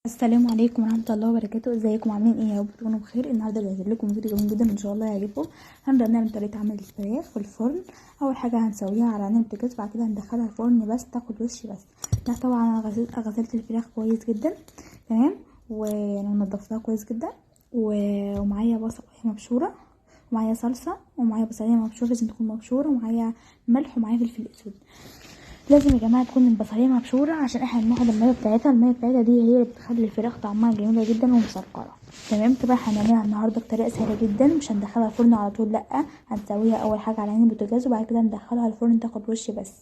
السلام عليكم ورحمه الله وبركاته. ازيكم عاملين ايه؟ يا رب تكونوا بخير. النهارده جايب لكم فيديو جميل جدا ان شاء الله يعجبكم. هنبدا نعمل طريقه عمل الفراخ في الفرن. اول حاجه هنسويها على عين البوتاجاز، بعد كده هندخلها الفرن بس تاخد وش بس. ده طبعا انا غسلت الفراخ كويس جدا تمام، ونضفتها كويس جدا، ومعايا بصلايه مبشوره، ومعايا صلصه، ومعايا بصلايه مبشوره لازم تكون مبشوره، ومعايا ملح، ومعايا فلفل اسود. لازم يا جماعه تكون البصليه مبشوره عشان احنا بناخد الميه بتاعتها دي هي اللي بتخلي الفراخ طعمها جميله جدا ومسكره تمام. طبعا هنعملها النهارده بطريقه سهله جدا، مش هندخلها الفرن على طول، لا هنسويها اول حاجه على عين البوتاجاز وبعد كده ندخلها الفرن تاخد وش بس.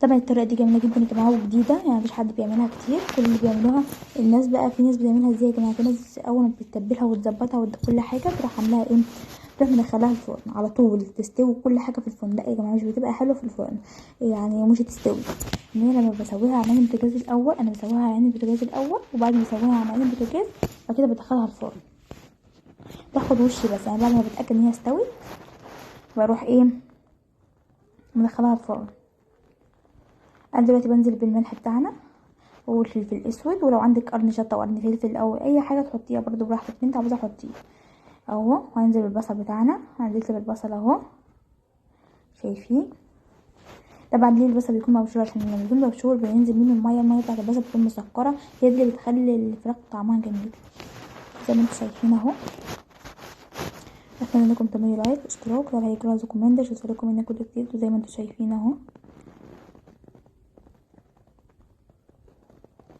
طبعا الطريقه دي جميله جدا يا جماعه وجديده، يعني مفيش حد بيعملها كتير، كل اللي بيعملوها الناس بقى. في ناس بتعملها ازاي يا جماعه؟ في ناس اول ما بتتبلها وتظبطها وكل حاجه تروح عاملاها ايه، تروح مدخلاها الفرن على طول تستوي كل حاجه في الفرن. لا يا جماعه مش بتبقى حلوه في الفرن، يعني مش هتستوي. ان انا لما بسويها على عين البوتاجاز الاول، انا بسويها على عين البوتاجاز الاول وبعد ما اسويها على عين البوتاجاز بعد كده بدخلها الفرن تاخد وش بس. يعني بعد ما بتاكد ان هي استوت بروح ايه مدخلها الفرن. انا دلوقتي بنزل بالملح بتاعنا والفلفل الاسود، ولو عندك قرن شطه وقرن فلفل او اي حاجه تحطيها برضو براحتك انت عاوزه حطيه اهو. وهنزل بالبصل بتاعنا، هنزل بالبصل اهو شايفين. طبعا ليه البصل بيكون مبشور؟ عشان لما بيكون مبشور بينزل منه الميه بتاعت البصل بتكون مسكره، هي دي اللي بتخلي الفراخ طعمها جميل زي ما انتم شايفين اهو. اتمنى انكم تعملوا لايك اشتراك وتفعيل الجرس وكومنت عشان يوصلكم مني كل جديد. وزي ما انتم شايفين اهو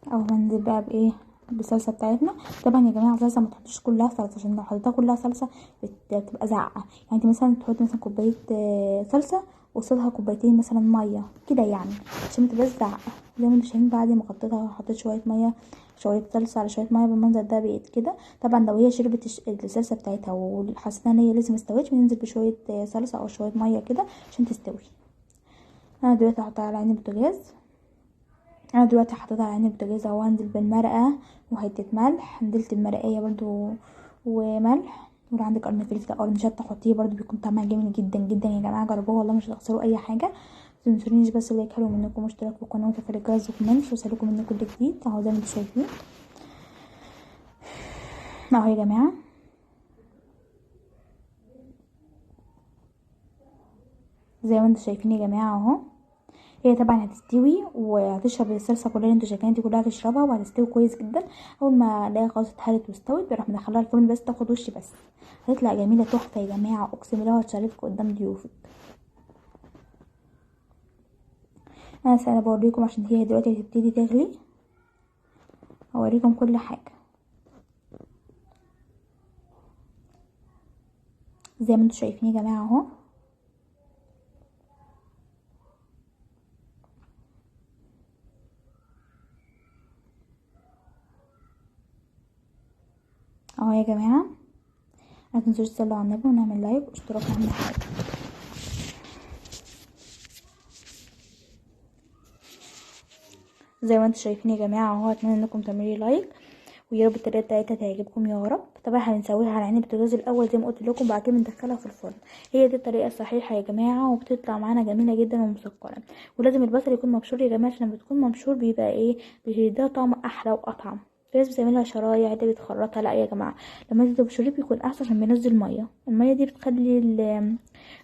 هننزل بقى بايه، بالصلصه بتاعتنا. طبعا يا جماعه الصلصه ما تحطوش كلها صلصه، عشان لو حطيتها كلها صلصه بتبقى زعقه. يعني انت مثلا تحطي مثلا كوبايه صلصه وقصادها كوبايتين مثلا ميه كده، يعني عشان ما تبقاش زعقه. زي ما انتم شايفين بعد ما حطيت شويه ميه، شويه صلصه على شويه ميه بالمنظر ده بقت كده. طبعا لو هي شربت الصلصه بتاعتها وحسينا ان هي لسه مستويتش بننزل بشويه صلصه او شويه ميه كده عشان تستوي. انا دلوقتي هحطها على عين البوتاجاز. انا دلوقتي حطيتها على عين البوتاجاز اهو. هنزل بالمرقه وحته ملح، نزلت المرقيه برضو وملح، ولو عندك قرن فلفل او قرن شطه حطيه برضو بيكون طعمها جميل جدا جدا يا جماعه. جربوها والله مش هتخسروا اي حاجه. متنسونيش بس لايك حلو منكم واشتراك في القناه وتفعيل الجرس وكمان يوصلكم مني كل جديد اهو زي ما انتم شايفين اهو يا جماعه. زي ما انتم شايفين يا جماعه اهو. هي طبعا هتستوي وهتشرب الصلصه كلها اللي انتوا شايفينها دي كلها هتشربها وهتستوي كويس جدا. اول ما الاقيها خلاص اتهرت واستوت بروح مدخلها الفرن بس تاخد وش بس. هتطلع جميله تحفه يا جماعه، اقسم بالله هتشرفكم قدام ضيوفك. انا بوريكم عشان هي دلوقتي هتبتدي تغلي، هوريكم كل حاجه زي ما انتوا شايفين يا جماعه اهو. اهو يا جماعه، ما تنسوش تصلوا على النبي ونعمل لايك واشتراك اهم حاجه. زي ما انتوا شايفين يا جماعه اهو. اتمنى انكم تعملوا لايك ويا رب الطريقه بتاعتها تعجبكم يا رب. طبعا هنسويها على عين البوتاجاز الاول زي ما قلت لكم، بعد كده بندخلها في الفرن. هي دي الطريقه الصحيحه يا جماعه وبتطلع معانا جميله جدا ومسكره. ولازم البصل يكون مبشور يا جماعه، عشان لما بتكون مبشور بيبقى ايه، بيديها طعم احلى واطعم. في ناس بتعملها شرايح دي بتخرطها، لا يا جماعه لما انتوا تبشريه بيكون احسن عشان بينزل ميه. الميه دي بتخلي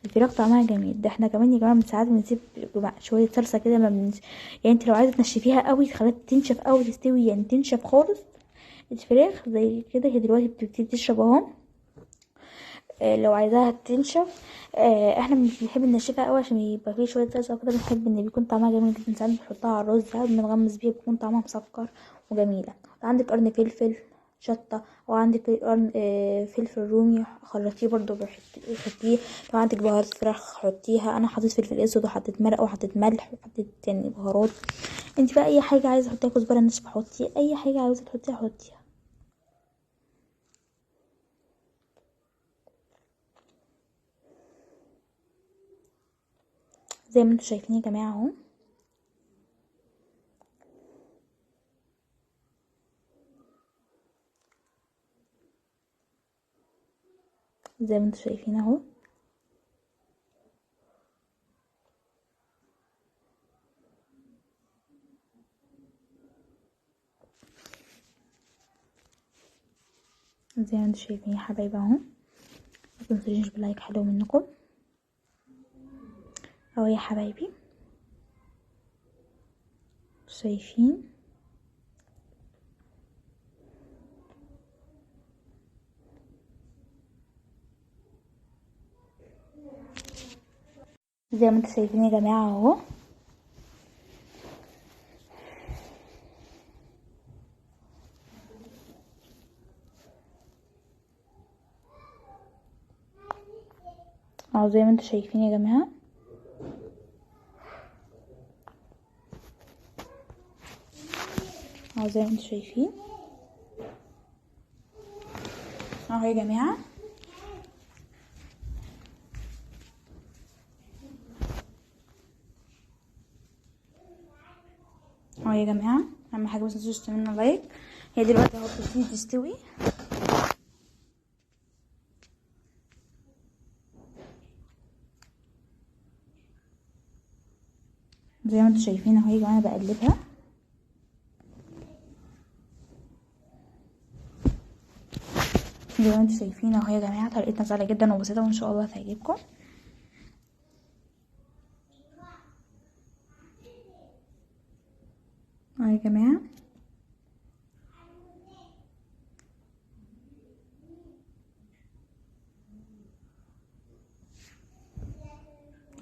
الفراخ طعمها جميل. ده احنا كمان يا جماعه من ساعات بنسيب شويه صلصه كده ما بن... يعني انت لو عايزه تنشفيها قوي تخليها تنشف قوي تستوي، يعني تنشف خالص الفراخ زي كده. هي دلوقتي بتبتدي تشرب اهو. لو عايزاها تنشف احنا مش بنحب ننشفها قوي عشان يبقى فيه شويه صلصه كده، بنحب ان بيكون طعمها جميل جدا. ساعات بنحطها على الرز ساعات بنغمس بيها بيكون طعمها مسكر وجميله. عندك قرن فلفل شطه او عندك قرن فلفل رومي خرطيه برضو حطيه. لو عندك بهارات فراخ حطيها. انا حطيت فلفل اسود وحطيت مرق وحطيت ملح وحطيت يعني بهارات. انت بقى اي حاجه عايزه تحطيها، كزبره ناشفه حطيها، اي حاجه عايزه تحطيها حطيها. زي ما انتوا شايفين يا جماعه اهو. زي ما انتوا شايفين اهو. زي ما انتوا شايفين يا حبايبي اهو. متنسوش بلايك حلو منكم اهو يا حبايبي. شايفين زي ما انتوا شايفين يا جماعه اهو. اهو زي ما انتوا شايفين يا جماعه. اهو زي ما انتوا شايفين اهو يا جماعه. اهو يا جماعه، اهم حاجه بس متنسوش تعملوا لايك. هي دلوقتي اهو بتبتدي تستوي. زي ما انتوا شايفين اهو يا جماعه، بقلبها. زي ما انتوا شايفين اهو يا جماعه، طريقتنا سهله جدا وبسيطه وان شاء الله هتعجبكم. اهو يا جماعه.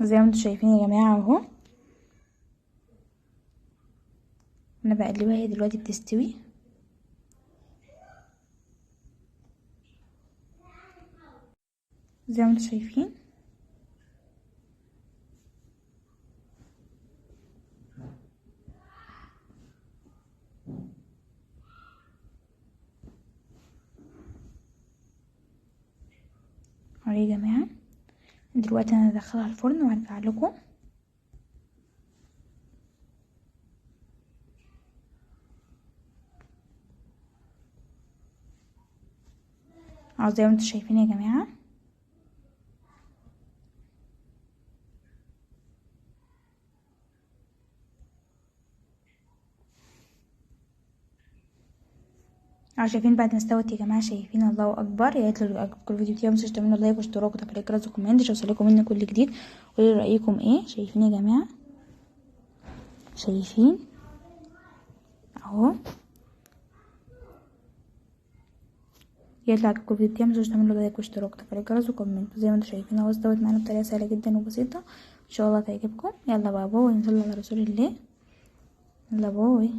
زي ما انتوا شايفين يا جماعه اهو، انا بقلبها هي دلوقتي بتستوي. زي ما انتوا شايفين اهو يا جماعه. دلوقتي انا هدخلها الفرن وهرجع لكم. اهو زي ما انتوا شايفين يا جماعه. اهو شايفين بعد ما استوت يا جماعه. شايفين الله اكبر. يا ريت لو عجبكم الفيديو بتاعي متنسوش تعملوا لايك واشتراك وتفعيل الجرس وكومنت عشان يوصلكم مني كل جديد. قولوا لي رايكم ايه. شايفين يا جماعه، شايفين اهو. يا ريت لو عجبكم الفيديو بتاعي متنسوش تعملوا لايك واشتراك وتفعيل الجرس وكومنت. زي ما انتوا شايفين اهو استوت معانا بطريقه سهله جدا وبسيطه ان شاء الله تعجبكم. يلا بقى باي، نصلي على رسول الله. يلا باي.